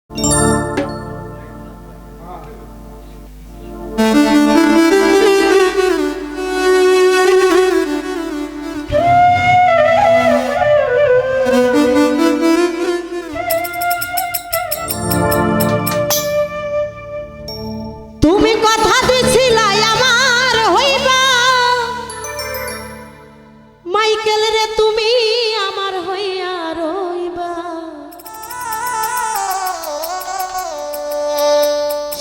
তুমি কথা দিছিলাই আমার হইবা, মাইকেল রে তুমি আমার হইয়া রইবা।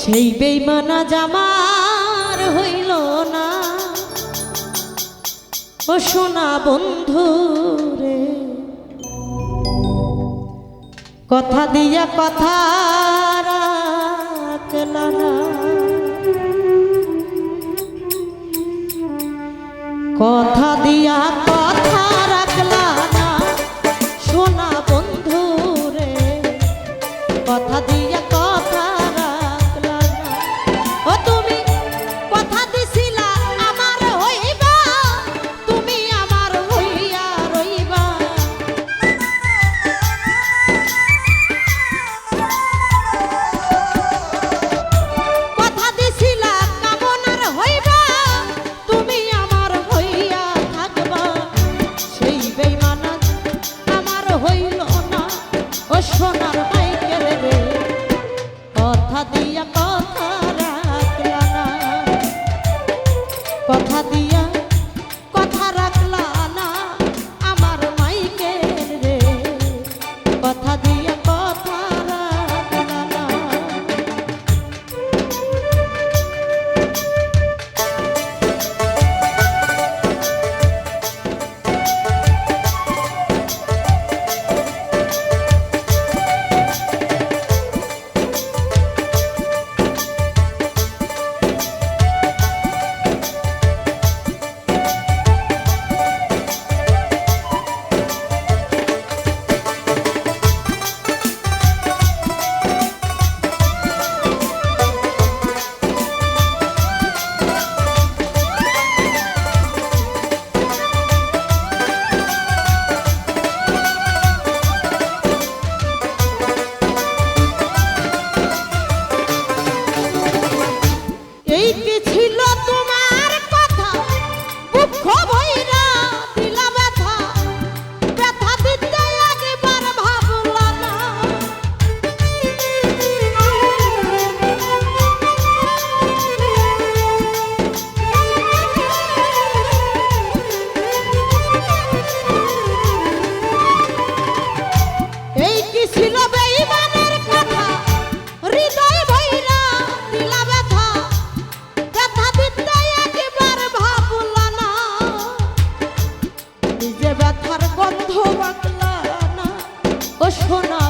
সেই বেইমানা জামার হইল না, ও সোনা বন্ধু রে। কথা দিয়া কথা রাখলা না, কথা দিয়া কথা রাখলা না, সোনা বন্ধু রে। কথা দিয়া কথা রাখলা না, ও তুমি কথা দিছিলা আমার হইবা, তুমি আমার হইয়া রইবা। কথা দিছিলা কামনার হইবা, তুমি আমার হইয়া থাকবা। সেই বেইমানা আমার হইল না, ও সোনার মাইকেল রে। কথা দিয়া কথা রাখলা না, কথা দিয়া কথা রাখলা না, আমার মাইকেল রে। কথা দিয়া কথা রাখলা না। এই কি ছিল তোমার কথা, দুঃখ ভইরা দিলা ব্যথা, ব্যথা দিতে একবার ভাবলা না। এই কি ছিল বেঈমানের কথা, হৃদয় ভইরা দিলা ব্যথা, ব্যথা দিতে একবার ভাবলা না। নিজে ব্যথার গন্ধ বাকলা না, ও সোনা